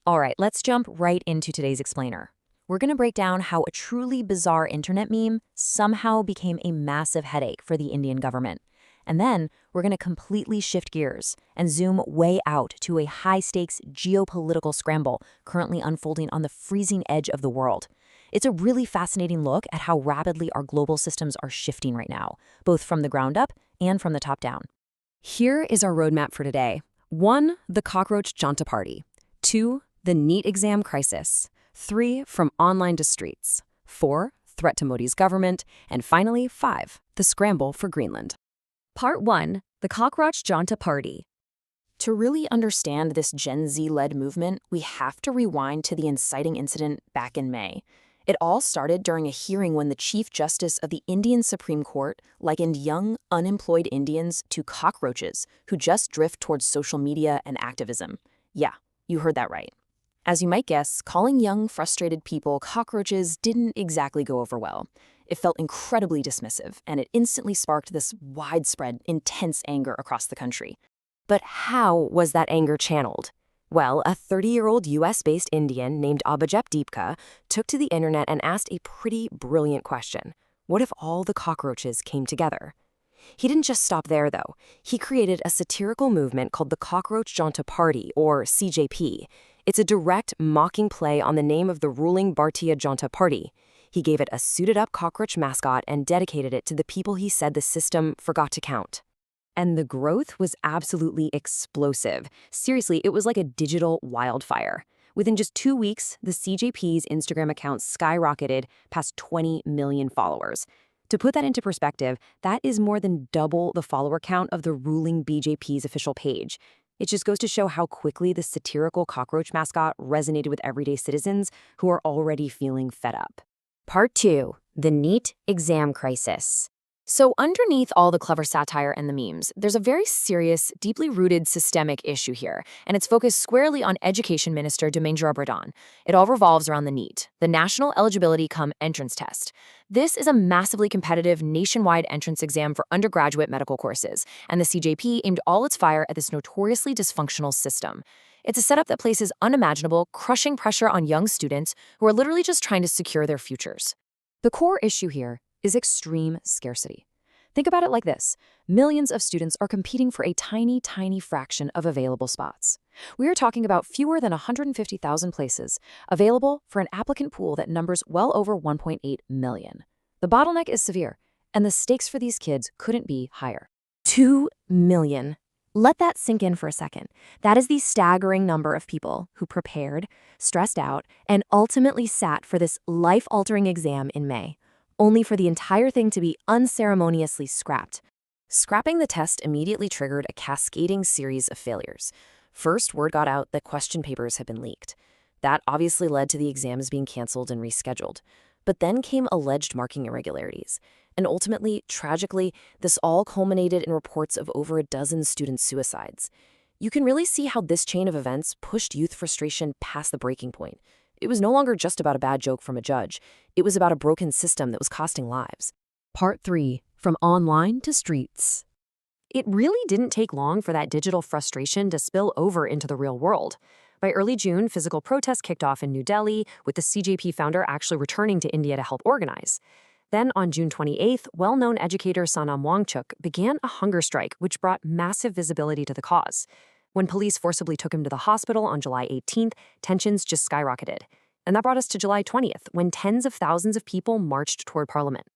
All right, let's jump right into today's explainer. We're going to break down how a truly bizarre internet meme somehow became a massive headache for the Indian government. And then we're going to completely shift gears and zoom way out to a high-stakes geopolitical scramble currently unfolding on the freezing edge of the world. It's a really fascinating look at how rapidly our global systems are shifting right now, both from the ground up and from the top down. Here is our roadmap for today. 1. The Cockroach Janta Party. 2. The NEET exam crisis. 3. From online to streets. 4. Threat to Modi's government. And finally, 5. The scramble for Greenland. Part 1. The Cockroach Janta Party. To really understand this Gen Z-led movement, we have to rewind to the inciting incident back in May. It all started during a hearing when the Chief Justice of the Indian Supreme Court likened young, unemployed Indians to cockroaches who just drift towards social media and activism. Yeah, you heard that right. As you might guess, calling young, frustrated people cockroaches didn't exactly go over well. It felt incredibly dismissive, and it instantly sparked this widespread, intense anger across the country. But how was that anger channeled? Well, a 30-year-old US-based Indian named Dipke took to the internet and asked a pretty brilliant question. What if all the cockroaches came together? He didn't just stop there, though. He created a satirical movement called the Cockroach Janta Party, or CJP. It's a direct, mocking play on the name of the ruling Bharatiya Janta Party. He gave it a suited-up cockroach mascot and dedicated it to the people he said the system forgot to count. And the growth was absolutely explosive. Seriously, it was like a digital wildfire. Within just 2 weeks, the CJP's Instagram account skyrocketed past 20 million followers. To put that into perspective, that is more than double the follower count of the ruling BJP's official page. It just goes to show how quickly the satirical cockroach mascot resonated with everyday citizens who are already feeling fed up. Part 2. The NEET exam crisis. So underneath all the clever satire and the memes, there's a very serious, deeply rooted systemic issue here, and it's focused squarely on Education Minister Dharmendra Pradhan. It all revolves around the NEET, the National Eligibility Cum Entrance Test. This is a massively competitive nationwide entrance exam for undergraduate medical courses, and the CJP aimed all its fire at this notoriously dysfunctional system. It's a setup that places unimaginable, crushing pressure on young students who are literally just trying to secure their futures. The core issue here is extreme scarcity. Think about it like this. Millions of students are competing for a tiny, tiny fraction of available spots. We are talking about fewer than 150,000 places available for an applicant pool that numbers well over 1.8 million. The bottleneck is severe, and the stakes for these kids couldn't be higher. 2 million. Let that sink in for a second. That is the staggering number of people who prepared, stressed out, and ultimately sat for this life-altering exam in May, only for the entire thing to be unceremoniously scrapped. Scrapping the test immediately triggered a cascading series of failures. First, word got out that question papers had been leaked. That obviously led to the exams being canceled and rescheduled. But then came alleged marking irregularities. And ultimately, tragically, this all culminated in reports of over a dozen student suicides. You can really see how this chain of events pushed youth frustration past the breaking point. It was no longer just about a bad joke from a judge. It was about a broken system that was costing lives. Part 3. From online to streets. It really didn't take long for that digital frustration to spill over into the real world. By early June, physical protests kicked off in New Delhi, with the CJP founder actually returning to India to help organize. Then, on June 28th, well-known educator Sonam Wangchuk began a hunger strike, which brought massive visibility to the cause. When police forcibly took him to the hospital on July 18th, tensions just skyrocketed. And that brought us to July 20th, when tens of thousands of people marched toward Parliament.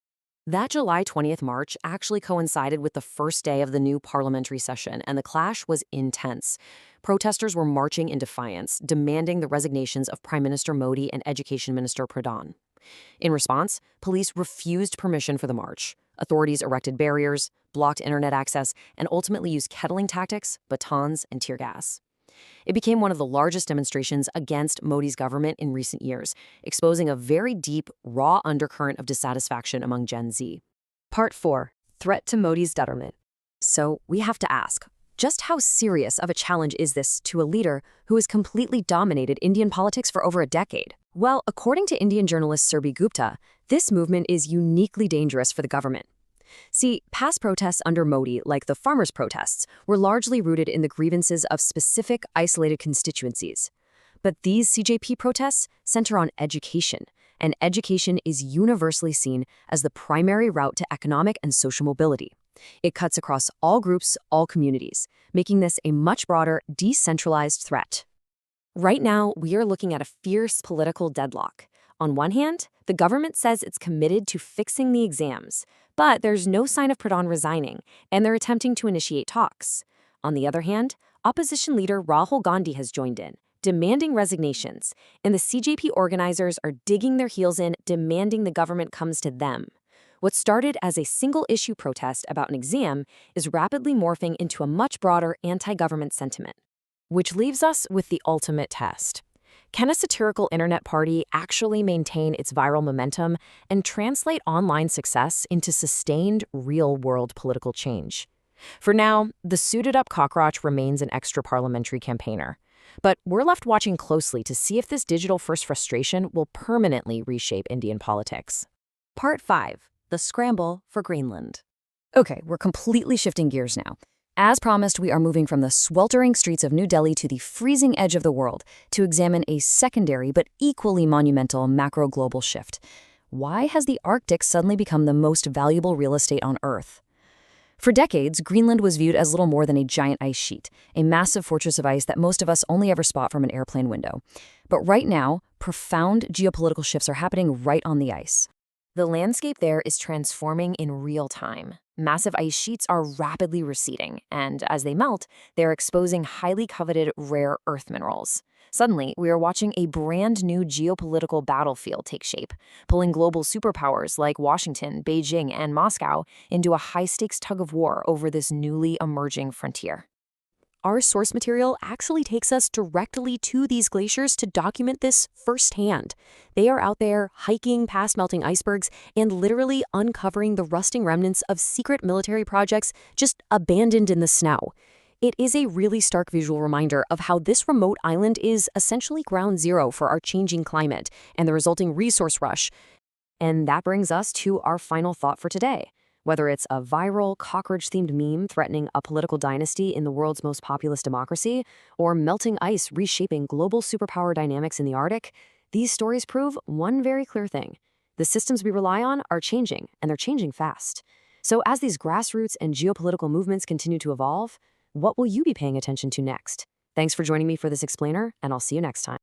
That July 20th march actually coincided with the first day of the new parliamentary session, and the clash was intense. Protesters were marching in defiance, demanding the resignations of Prime Minister Modi and Education Minister Pradhan. In response, police refused permission for the march. Authorities erected barriers, blocked internet access, and ultimately used kettling tactics, batons, and tear gas. It became one of the largest demonstrations against Modi's government in recent years, exposing a very deep, raw undercurrent of dissatisfaction among Gen Z. Part 4. Threat to Modi's government. So we have to ask, just how serious of a challenge is this to a leader who has completely dominated Indian politics for over a decade? Well, according to Indian journalist Surbhi Gupta, this movement is uniquely dangerous for the government. See, past protests under Modi, like the farmers' protests, were largely rooted in the grievances of specific, isolated constituencies. But these CJP protests center on education, and education is universally seen as the primary route to economic and social mobility. It cuts across all groups, all communities, making this a much broader, decentralized threat. Right now, we are looking at a fierce political deadlock. On one hand, the government says it's committed to fixing the exams, but there's no sign of Pradhan resigning, and they're attempting to initiate talks. On the other hand, opposition leader Rahul Gandhi has joined in, demanding resignations, and the CJP organizers are digging their heels in, demanding the government comes to them. What started as a single-issue protest about an exam is rapidly morphing into a much broader anti-government sentiment. Which leaves us with the ultimate test. Can a satirical internet party actually maintain its viral momentum and translate online success into sustained, real-world political change? For now, the suited-up cockroach remains an extra-parliamentary campaigner. But we're left watching closely to see if this digital-first frustration will permanently reshape Indian politics. Part 5. The Scramble for Greenland. Okay, we're completely shifting gears now. As promised, we are moving from the sweltering streets of New Delhi to the freezing edge of the world to examine a secondary but equally monumental macro-global shift. Why has the Arctic suddenly become the most valuable real estate on Earth? For decades, Greenland was viewed as little more than a giant ice sheet, a massive fortress of ice that most of us only ever spot from an airplane window. But right now, profound geopolitical shifts are happening right on the ice. The landscape there is transforming in real time. Massive ice sheets are rapidly receding, and as they melt, they're exposing highly coveted rare earth minerals. Suddenly, we are watching a brand new geopolitical battlefield take shape, pulling global superpowers like Washington, Beijing, and Moscow into a high-stakes tug-of-war over this newly emerging frontier. Our source material actually takes us directly to these glaciers to document this firsthand. They are out there hiking past melting icebergs and literally uncovering the rusting remnants of secret military projects just abandoned in the snow. It is a really stark visual reminder of how this remote island is essentially ground zero for our changing climate and the resulting resource rush. And that brings us to our final thought for today. Whether it's a viral, cockroach-themed meme threatening a political dynasty in the world's most populous democracy, or melting ice reshaping global superpower dynamics in the Arctic, these stories prove one very clear thing. The systems we rely on are changing, and they're changing fast. So as these grassroots and geopolitical movements continue to evolve, what will you be paying attention to next? Thanks for joining me for this explainer, and I'll see you next time.